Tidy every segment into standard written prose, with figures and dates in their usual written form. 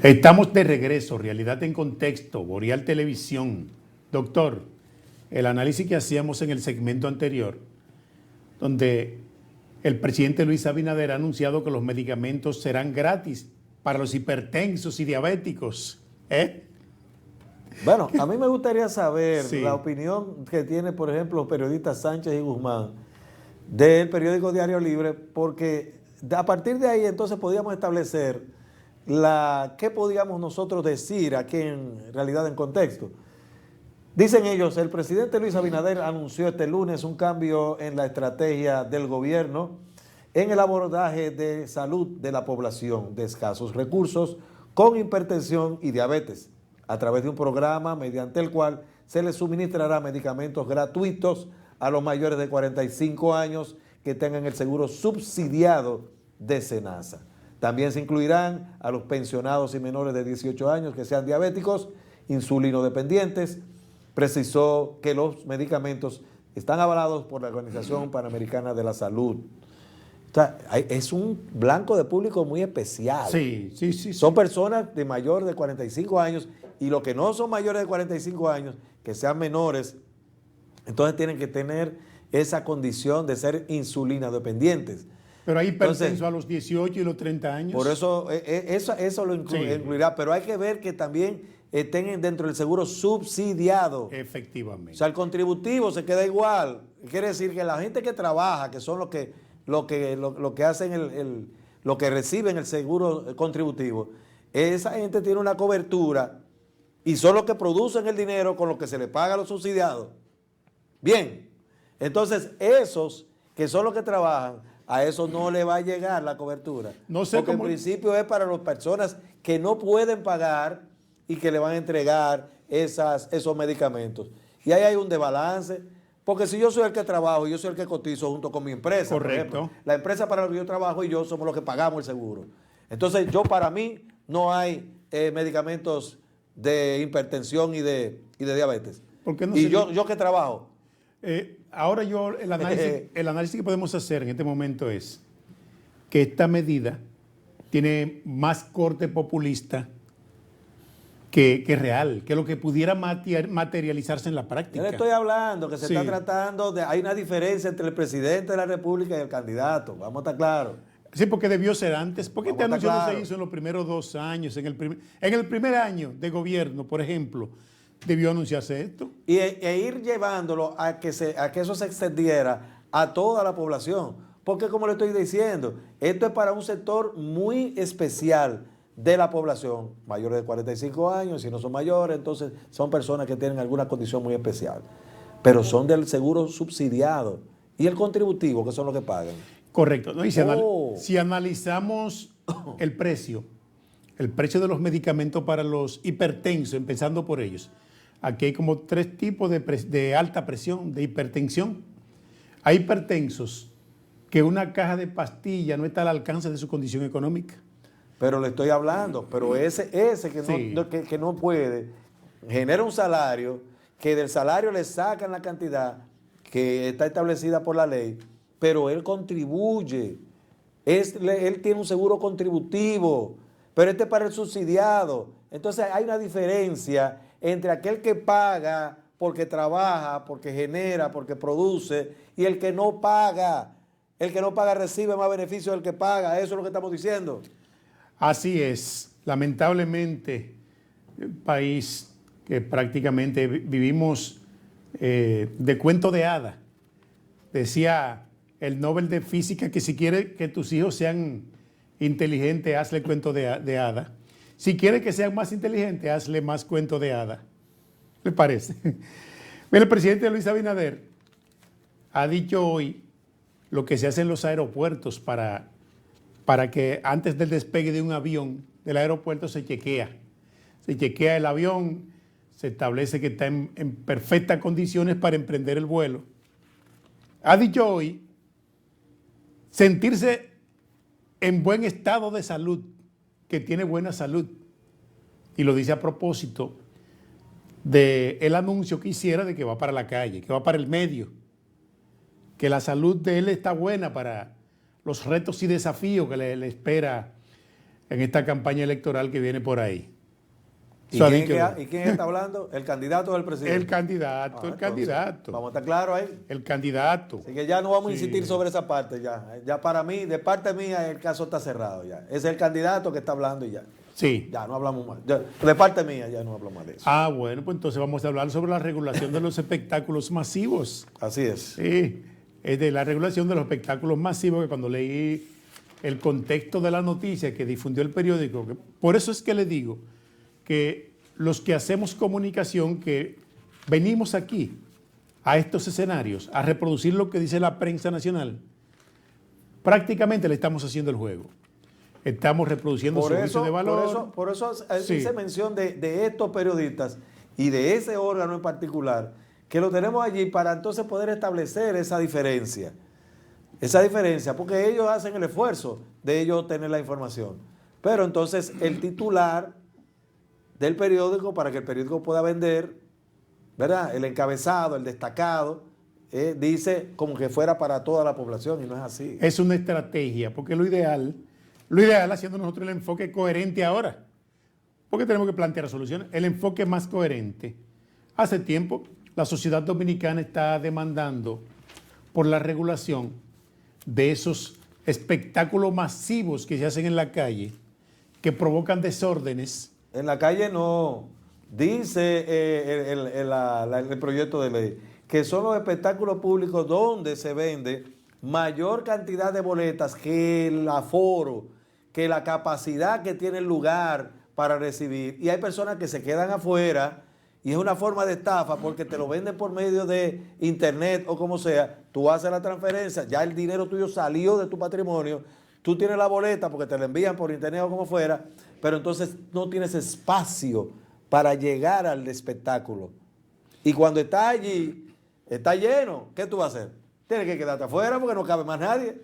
Estamos de regreso, Realidad en Contexto, Boreal Televisión. Doctor, el análisis que hacíamos en el segmento anterior, donde el presidente Luis Abinader ha anunciado que los medicamentos serán gratis para los hipertensos y diabéticos. Bueno, a mí me gustaría saber Sí. la opinión que tiene, por ejemplo, los periodistas Sánchez y Guzmán del periódico Diario Libre, porque a partir de ahí entonces podíamos establecer qué podíamos nosotros decir aquí en Realidad en Contexto. Dicen ellos, el presidente Luis Abinader anunció este lunes un cambio en la estrategia del gobierno en el abordaje de salud de la población de escasos recursos con hipertensión y diabetes, a través de un programa mediante el cual se les suministrará medicamentos gratuitos a los mayores de 45 años que tengan el seguro subsidiado de SENASA. También se incluirán a los pensionados y menores de 18 años que sean diabéticos, insulinodependientes. Precisó que los medicamentos están avalados por la Organización Panamericana de la Salud. O sea, es un blanco de público muy especial. Sí. Son personas de mayor de 45 años y los que no son mayores de 45 años, que sean menores, entonces tienen que tener esa condición de ser insulina dependientes. Pero hay hipertensos a los 18 y los 30 años. Por eso, eso lo incluirá, pero hay que ver que también estén dentro del seguro subsidiado. Efectivamente. O sea, el contributivo se queda igual. Quiere decir que la gente que trabaja, que son los que hacen lo que reciben el seguro contributivo, esa gente tiene una cobertura y son los que producen el dinero con lo que se le paga a los subsidiados. Bien, entonces esos que son los que trabajan, a eso no le va a llegar la cobertura. No sé porque cómo... en principio es para las personas que no pueden pagar y que le van a entregar esos medicamentos. Y ahí hay un desbalance, porque si yo soy el que trabajo, yo soy el que cotizo junto con mi empresa. Correcto. Por ejemplo, la empresa para la que yo trabajo y yo somos los que pagamos el seguro. Entonces, para mí no hay medicamentos de hipertensión y de diabetes. ¿Por qué no y yo que trabajo. Ahora el análisis que podemos hacer en este momento es que esta medida tiene más corte populista que real, que lo que pudiera materializarse en la práctica. Yo le estoy hablando que se está tratando hay una diferencia entre el presidente de la República y el candidato, vamos a estar claros. Sí, porque debió ser antes. ¿Por qué este anuncio no se hizo en los primeros 2 años? En el primer año de gobierno, por ejemplo, debió anunciarse esto. E ir llevándolo a que eso se extendiera a toda la población. Porque como le estoy diciendo, esto es para un sector muy especial de la población, mayores de 45 años, si no son mayores, entonces son personas que tienen alguna condición muy especial. Pero son del seguro subsidiado y el contributivo, que son los que pagan. Correcto. ¿No? Y si analizamos el precio de los medicamentos para los hipertensos, empezando por ellos, aquí hay como 3 tipos de alta presión, de hipertensión. Hay hipertensos que una caja de pastillas no está al alcance de su condición económica. Pero le estoy hablando, pero ese que no puede, genera un salario, que del salario le sacan la cantidad que está establecida por la ley, pero él contribuye, él tiene un seguro contributivo, pero este es para el subsidiado. Entonces hay una diferencia entre aquel que paga porque trabaja, porque genera, porque produce, y el que no paga. El que no paga recibe más beneficio del que paga, eso es lo que estamos diciendo. Así es, lamentablemente, el país que prácticamente vivimos de cuento de hada. Decía el Nobel de Física que si quiere que tus hijos sean inteligentes, hazle cuento de hada. Si quiere que sean más inteligentes, hazle más cuento de hada. ¿Le parece? Mira, el presidente Luis Abinader ha dicho hoy lo que se hace en los aeropuertos para que antes del despegue de un avión del aeropuerto se chequea el avión, se establece que está en perfectas condiciones para emprender el vuelo. Ha dicho hoy sentirse en buen estado de salud, que tiene buena salud, y lo dice a propósito del anuncio que hiciera de que va para la calle, que va para el medio, que la salud de él está buena para los retos y desafíos que le espera en esta campaña electoral que viene por ahí. ¿Y Eso ha quién, dicho- ¿Y quién está hablando? ¿El candidato del presidente? El candidato, el Entonces, candidato, vamos a estar claros ahí. el candidato. Así que ya no vamos a Sí. insistir sobre esa parte ya. Ya para mí, de parte mía, el caso está cerrado ya. Es el candidato que está hablando y ya. Sí. Ya, no hablamos más. De parte mía, ya no hablamos más de eso. Ah, bueno, pues entonces vamos a hablar sobre la regulación de los espectáculos masivos. Así es. Sí, es de la regulación de los espectáculos masivos, que cuando leí el contexto de la noticia que difundió el periódico, por eso es que le digo que los que hacemos comunicación, que venimos aquí a estos escenarios a reproducir lo que dice la prensa nacional, prácticamente le estamos haciendo el juego. Estamos reproduciendo su juicio de valor. Por eso Sí. hice mención de estos periodistas y de ese órgano en particular, que lo tenemos allí para entonces poder establecer esa diferencia. Esa diferencia, porque ellos hacen el esfuerzo de ellos tener la información. Pero entonces el titular del periódico, para que el periódico pueda vender, ¿verdad? El encabezado, el destacado, dice como que fuera para toda la población y no es así. Es una estrategia, porque lo ideal haciendo nosotros el enfoque coherente ahora, porque tenemos que plantear soluciones, el enfoque más coherente. Hace tiempo la sociedad dominicana está demandando por la regulación de esos espectáculos masivos que se hacen en la calle, que provocan desórdenes. En la calle no, dice el proyecto de ley, que son los espectáculos públicos donde se vende mayor cantidad de boletas que el aforo, que la capacidad que tiene el lugar para recibir. Y hay personas que se quedan afuera y es una forma de estafa porque te lo venden por medio de internet o como sea. Tú haces la transferencia, ya el dinero tuyo salió de tu patrimonio, tú tienes la boleta porque te la envían por internet o como fuera, pero entonces no tienes espacio para llegar al espectáculo. Y cuando está allí, está lleno, ¿qué tú vas a hacer? Tienes que quedarte afuera porque no cabe más nadie.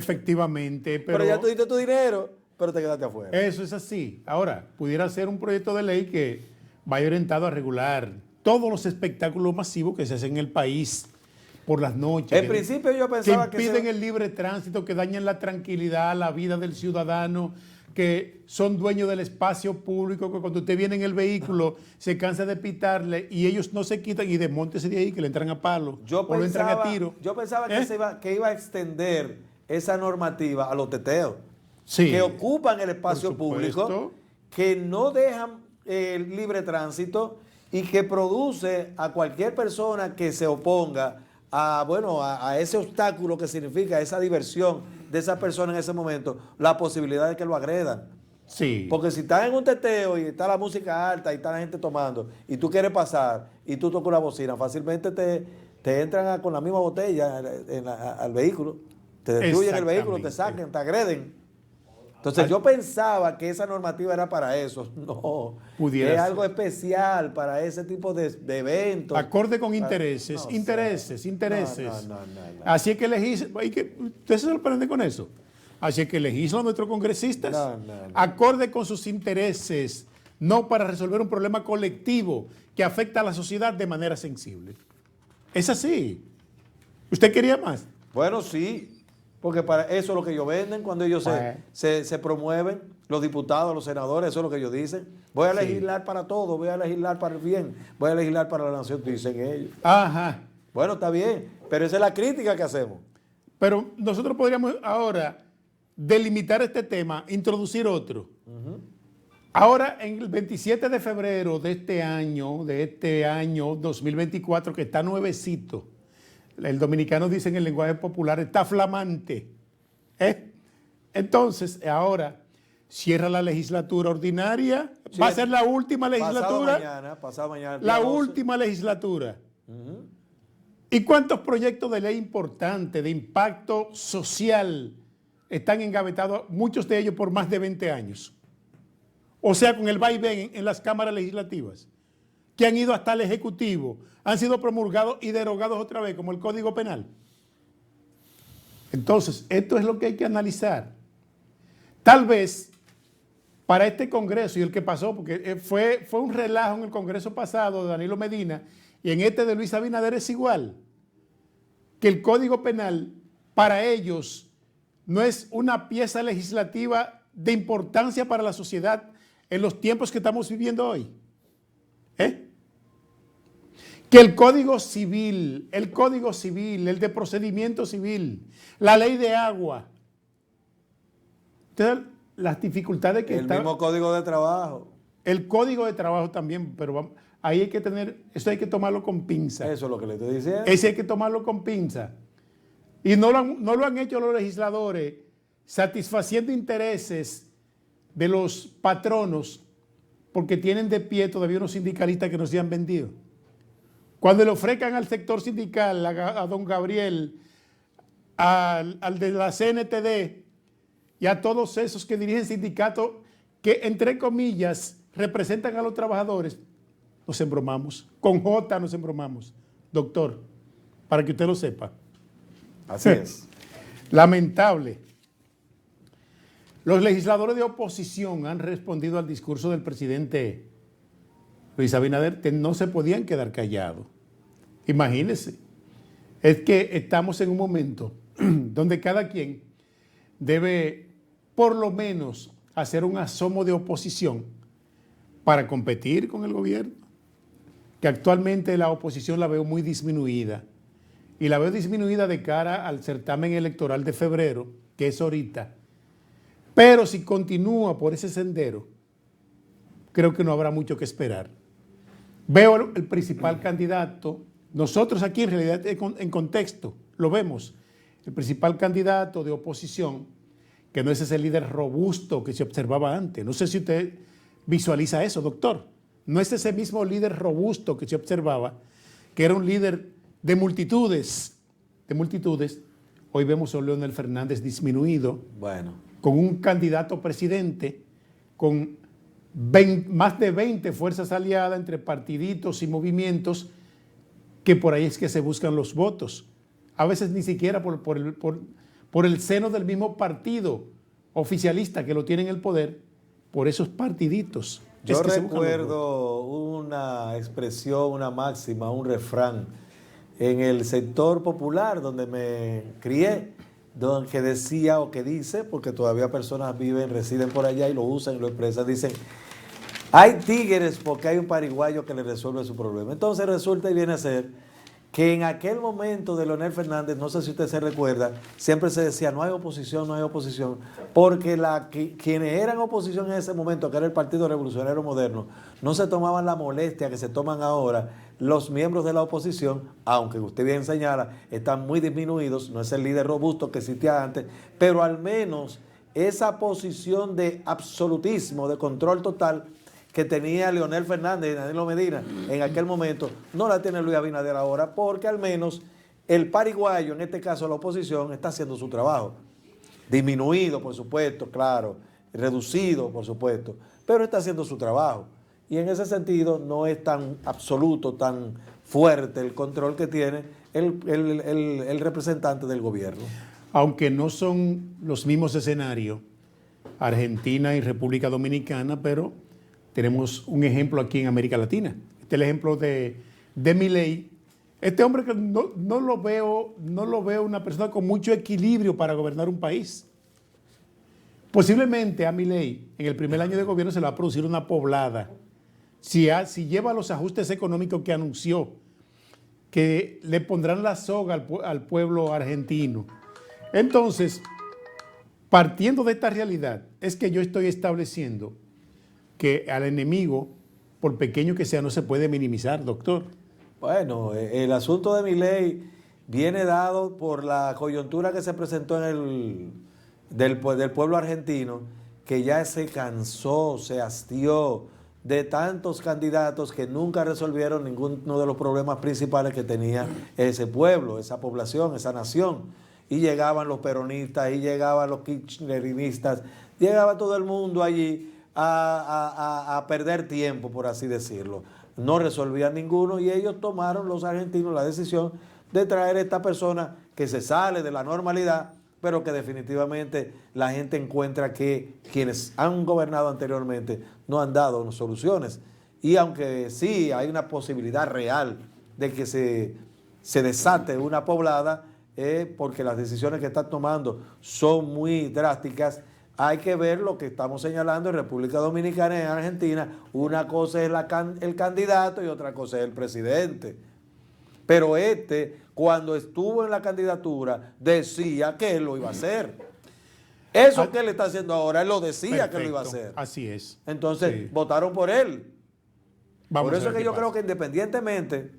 Efectivamente, Pero ya tú diste tu dinero, pero te quedaste afuera. eso es así. Ahora, pudiera ser un proyecto de ley que vaya orientado a regular todos los espectáculos masivos que se hacen en el país por las noches. En principio yo pensaba que impiden el libre tránsito, que dañan la tranquilidad, la vida del ciudadano, que son dueños del espacio público, que cuando usted viene en el vehículo se cansa de pitarle y ellos no se quitan y desmóntese de ahí que le entran a palo o le entran a tiro. Yo pensaba que iba a extender esa normativa a los teteos, Sí, que ocupan el espacio por supuesto. público, que no dejan el libre tránsito y que produce a cualquier persona que se oponga a ese obstáculo que significa esa diversión de esa persona en ese momento, la posibilidad de que lo agredan. Sí. Porque si estás en un teteo y está la música alta y está la gente tomando y tú quieres pasar y tú tocas una bocina, fácilmente te entran con la misma botella al vehículo, te destruyen el vehículo, te sacan, te agreden. Entonces yo pensaba que esa normativa era para eso. No, Pudiera es ser. algo especial para ese tipo de eventos. Acorde con intereses, No, intereses. No. Así es que ¿usted se sorprende con eso? Así es que legislan nuestros congresistas No. acorde con sus intereses, no para resolver un problema colectivo que afecta a la sociedad de manera sensible. Es así. ¿Usted quería más? Bueno, sí, porque para eso es lo que ellos venden cuando ellos se promueven, los diputados, los senadores, eso es lo que ellos dicen. Voy a legislar para todo, voy a legislar para el bien, voy a legislar para la nación, dicen ellos. Ajá. Bueno, está bien, pero esa es la crítica que hacemos. Pero nosotros podríamos ahora delimitar este tema, introducir otro. Ahora, en el 27 de febrero de este año 2024, que está nuevecito, el dominicano dice en el lenguaje popular, está flamante. Entonces, ahora cierra la legislatura ordinaria, Sí, va a ser la última legislatura. Pasado mañana. La día 12. última legislatura. ¿Y cuántos proyectos de ley importantes, de impacto social, están engavetados, muchos de ellos por más de 20 años? O sea, con el vaivén en las cámaras legislativas, que han ido hasta el Ejecutivo, han sido promulgados y derogados otra vez, como el Código Penal. Entonces, esto es lo que hay que analizar. Tal vez para este Congreso y el que pasó, porque fue un relajo en el Congreso pasado de Danilo Medina y en este de Luis Abinader es igual, que el Código Penal para ellos no es una pieza legislativa de importancia para la sociedad en los tiempos que estamos viviendo hoy? Que el Código Civil, el de procedimiento civil, la ley de agua, entonces, las dificultades que el mismo Código de Trabajo. El Código de Trabajo también, pero ahí hay que eso hay que tomarlo con pinza. Eso es lo que le estoy diciendo. Ese hay que tomarlo con pinza. Y no lo han hecho los legisladores satisfaciendo intereses de los patronos porque tienen de pie todavía unos sindicalistas que no se han vendido. Cuando le ofrezcan al sector sindical, a don Gabriel, al de la CNTD y a todos esos que dirigen sindicatos que, entre comillas, representan a los trabajadores, nos embromamos. Con J nos embromamos. Doctor, para que usted lo sepa. Así es. Lamentable. Los legisladores de oposición han respondido al discurso del presidente Luis Abinader que no se podían quedar callados. Imagínense. Es que estamos en un momento donde cada quien debe, por lo menos, hacer un asomo de oposición para competir con el gobierno. Que actualmente la oposición la veo muy disminuida. Y la veo disminuida de cara al certamen electoral de febrero, que es ahorita. Pero si continúa por ese sendero, creo que no habrá mucho que esperar. Veo el principal candidato, nosotros aquí en realidad en contexto lo vemos, el principal candidato de oposición, que no es ese líder robusto que se observaba antes. No sé si usted visualiza eso, doctor. No es ese mismo líder robusto que se observaba, que era un líder de multitudes. Hoy vemos a un Leonel Fernández disminuido, con un candidato presidente, con más de 20 fuerzas aliadas entre partiditos y movimientos, que por ahí es que se buscan los votos. A veces ni siquiera por el seno del mismo partido oficialista que lo tiene en el poder, por esos partiditos. Yo recuerdo una expresión, una máxima, un refrán en el sector popular donde me crié, que decía o que dice, porque todavía personas residen por allá y lo usan y lo expresan, dicen: hay tigres porque hay un pariguayo que le resuelve su problema. Entonces resulta y viene a ser que en aquel momento de Leonel Fernández, no sé si usted se recuerda, siempre se decía no hay oposición, porque quienes eran oposición en ese momento, que era el Partido Revolucionario Moderno, no se tomaban la molestia que se toman ahora los miembros de la oposición, aunque usted bien señala, están muy disminuidos, no es el líder robusto que existía antes, pero al menos esa posición de absolutismo, de control total, que tenía Leonel Fernández y Danilo Medina en aquel momento, no la tiene Luis Abinader ahora, porque al menos el pariguayo, en este caso la oposición, está haciendo su trabajo. Disminuido, por supuesto, claro, reducido, por supuesto, pero está haciendo su trabajo. Y en ese sentido no es tan absoluto, tan fuerte el control que tiene el representante del gobierno. Aunque no son los mismos escenarios, Argentina y República Dominicana, pero tenemos un ejemplo aquí en América Latina. Este es el ejemplo de Milei. Este hombre que no lo veo una persona con mucho equilibrio para gobernar un país. Posiblemente a Milei en el primer año de gobierno se le va a producir una poblada. Si lleva los ajustes económicos que anunció, que le pondrán la soga al pueblo argentino. Entonces, partiendo de esta realidad, es que yo estoy estableciendo que al enemigo, por pequeño que sea, no se puede minimizar, doctor. Bueno, el asunto de Milei viene dado por la coyuntura que se presentó del pueblo argentino, que ya se cansó, se hastió de tantos candidatos que nunca resolvieron ninguno de los problemas principales que tenía ese pueblo, esa población, esa nación. Y llegaban los peronistas, y llegaban los kirchneristas, llegaba todo el mundo allí a perder tiempo, por así decirlo. No resolvían ninguno y ellos tomaron, los argentinos, la decisión de traer a esta persona que se sale de la normalidad, pero que definitivamente la gente encuentra que quienes han gobernado anteriormente no han dado soluciones. Y aunque sí hay una posibilidad real de que se desate una poblada, porque las decisiones que están tomando son muy drásticas, hay que ver lo que estamos señalando en República Dominicana y en Argentina. Una cosa es el candidato y otra cosa es el presidente. Pero cuando estuvo en la candidatura, decía que él lo iba a hacer. Eso que él está haciendo ahora, él lo decía que lo iba a hacer. Así es. Entonces, Sí. votaron por él. Vamos Por a eso ver es que qué yo pasa. creo que independientemente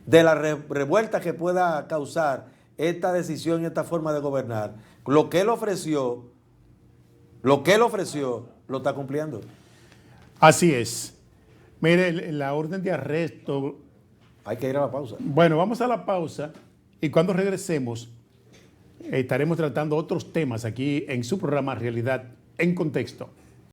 de la revuelta que pueda causar esta decisión y esta forma de gobernar, lo que él ofreció, lo está cumpliendo. Así es. Mire, la orden de arresto. Hay que ir a la pausa. Bueno, vamos a la pausa y cuando regresemos estaremos tratando otros temas aquí en su programa Realidad en Contexto.